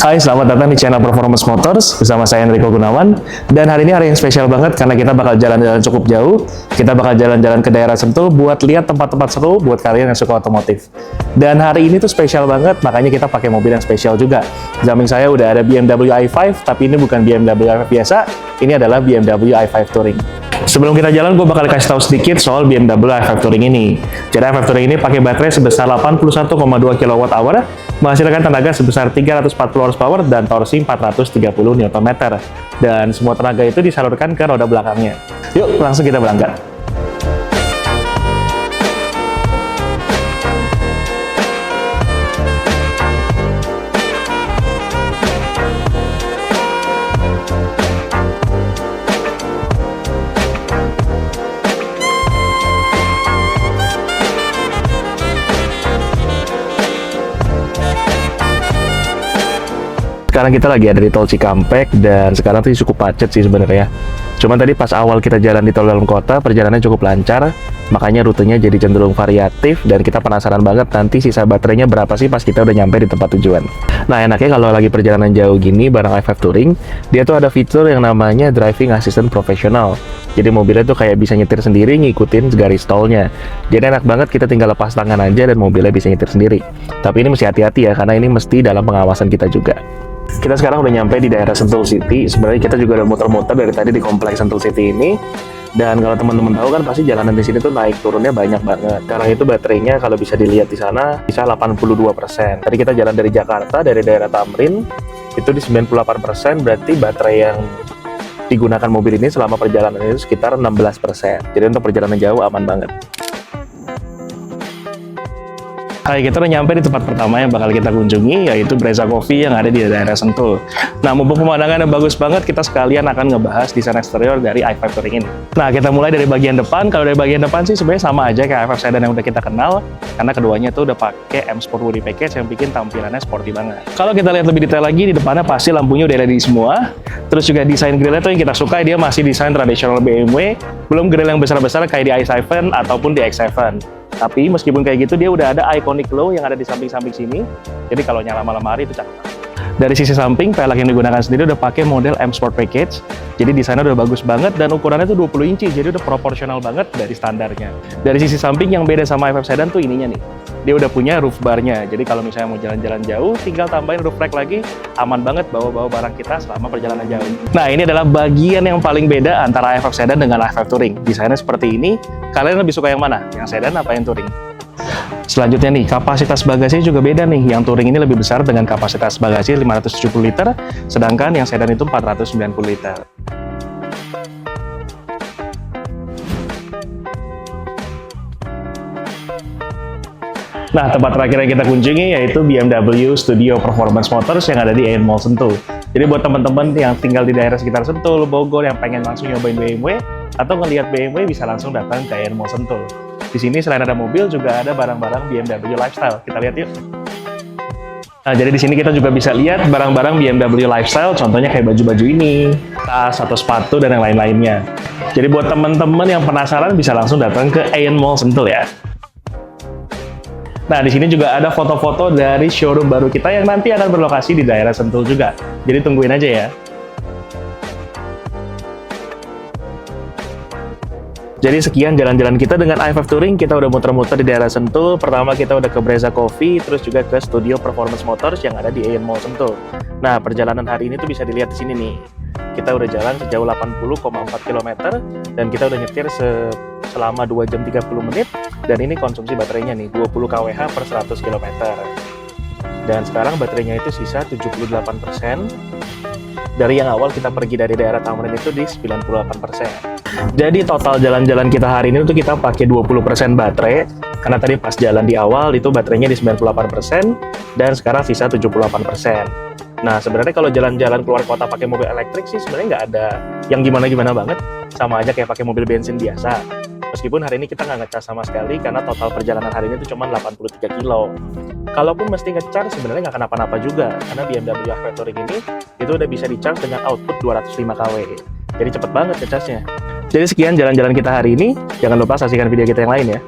Hai, selamat datang di channel Performance Motors bersama saya Enrico Gunawan. Dan hari ini hari yang spesial banget karena kita bakal jalan-jalan cukup jauh. Kita bakal jalan-jalan ke daerah Sentul buat lihat tempat-tempat seru buat kalian yang suka otomotif. Dan hari ini tuh spesial banget, makanya kita pakai mobil yang spesial juga. Di samping saya udah ada BMW i5, tapi ini bukan BMW i5 biasa, ini adalah BMW i5 Touring. Sebelum kita jalan, gue bakal kasih tahu sedikit soal BMW i5 Touring ini. Jadi i5 Touring ini pakai baterai sebesar 81,2 kWh, menghasilkan tenaga sebesar 340 horsepower dan torsi 430 Nm. Dan semua tenaga itu disalurkan ke roda belakangnya. Yuk, langsung kita berangkat. Sekarang kita lagi ada di tol Cikampek dan sekarang tuh cukup macet sih sebenarnya. Cuman tadi pas awal kita jalan di tol dalam kota, perjalanannya cukup lancar, makanya rutenya jadi cenderung variatif dan kita penasaran banget nanti sisa baterainya berapa sih pas kita udah nyampe di tempat tujuan. Nah, enaknya kalau lagi perjalanan jauh gini bareng i5 Touring, dia tuh ada fitur yang namanya Driving Assistant Professional. Jadi mobilnya tuh kayak bisa nyetir sendiri ngikutin garis tolnya. Jadi enak banget, kita tinggal lepas tangan aja dan mobilnya bisa nyetir sendiri. Tapi ini mesti hati-hati ya, karena ini mesti dalam pengawasan kita juga. Kita sekarang udah nyampe di daerah Sentul City. Sebenarnya kita juga udah muter-muter dari tadi di kompleks Sentul City ini. Dan kalau teman-teman tahu kan pasti jalanan di sini tuh naik turunnya banyak banget. Karena itu baterainya kalau bisa dilihat di sana bisa 82%. Tadi kita jalan dari Jakarta, dari daerah Tamrin, itu di 98%, berarti baterai yang digunakan mobil ini selama perjalanan itu sekitar 16%. Jadi untuk perjalanan jauh aman banget. Hai, kita udah nyampe di tempat pertama yang bakal kita kunjungi, yaitu Brezza Coffee yang ada di daerah Sentul. Nah, mumpung pemandangannya bagus banget, kita sekalian akan ngebahas desain eksterior dari i5 Touring ini. Nah, kita mulai dari bagian depan. Kalau dari bagian depan sih sebenarnya sama aja kayak i5 Sedan yang udah kita kenal, karena keduanya tuh udah pakai M Sport Body Package yang bikin tampilannya sporty banget. Kalau kita lihat lebih detail lagi, di depannya pasti lampunya udah LED semua. Terus juga desain grillnya tuh yang kita suka, dia masih desain tradisional BMW, belum grill yang besar-besar kayak di i7 ataupun di X7. Tapi meskipun kayak gitu, dia udah ada iconic glow yang ada di samping-samping sini. Jadi kalau nyala malam hari itu cakep. Dari sisi samping, pelek yang digunakan sendiri udah pakai model M Sport Package. Jadi desainnya udah bagus banget dan ukurannya tuh 20 inci. Jadi udah proporsional banget dari standarnya. Dari sisi samping yang beda sama i5 Sedan tuh ininya nih. Dia udah punya roof bar-nya. Jadi kalau misalnya mau jalan-jalan jauh, tinggal tambahin roof rack lagi. Aman banget bawa-bawa barang kita selama perjalanan jauh. Nah, ini adalah bagian yang paling beda antara i5 Sedan dengan i5 Touring. Desainnya seperti ini. Kalian lebih suka yang mana? Yang Sedan apa yang Touring? Selanjutnya nih, kapasitas bagasi juga beda nih. Yang Touring ini lebih besar dengan kapasitas bagasi 570 liter, sedangkan yang Sedan itu 490 liter. Nah, tempat terakhir yang kita kunjungi yaitu BMW Studio Performance Motors yang ada di Ion Mall Sentul. Jadi buat teman-teman yang tinggal di daerah sekitar Sentul, Bogor, yang pengen langsung nyobain BMW atau ngelihat BMW, bisa langsung datang ke Ion Mall Sentul. Di sini selain ada mobil juga ada barang-barang BMW Lifestyle. Kita lihat yuk. Nah, jadi di sini kita juga bisa lihat barang-barang BMW Lifestyle, contohnya kayak baju-baju ini, tas atau sepatu dan yang lain-lainnya. Jadi buat teman-teman yang penasaran bisa langsung datang ke Ion Mall Sentul ya. Nah, di sini juga ada foto-foto dari showroom baru kita yang nanti akan berlokasi di daerah Sentul juga. Jadi tungguin aja ya. Jadi sekian jalan-jalan kita dengan i5 Touring. Kita udah muter-muter di daerah Sentul. Pertama kita udah ke Brezza Coffee, terus juga ke Studio Performance Motors yang ada di Ion Mall Sentul. Nah, perjalanan hari ini tuh bisa dilihat di sini nih. Kita udah jalan sejauh 80,4 km dan kita udah nyetir selama 2 jam 30 menit. Dan ini konsumsi baterainya nih 20 kWh per 100 km. Dan sekarang baterainya itu sisa 78%. Dari yang awal kita pergi dari daerah Tamrin itu di 98%. Jadi total jalan-jalan kita hari ini tuh kita pakai 20% baterai. Karena tadi pas jalan di awal itu baterainya di 98% dan sekarang sisa 78%. Nah, sebenarnya kalau jalan-jalan keluar kota pakai mobil elektrik sih sebenarnya nggak ada yang gimana-gimana banget. Sama aja kayak pakai mobil bensin biasa. Meskipun hari ini kita nggak ngecas sama sekali karena total perjalanan hari ini itu cuma 83 kilo. Kalaupun mesti ngecas sebenarnya nggak kenapa-napa juga, karena BMW i5 Touring ini itu udah bisa di-charge dengan output 205 kW. Jadi cepet banget ngecasnya. Jadi sekian jalan-jalan kita hari ini. Jangan lupa saksikan video kita yang lain ya.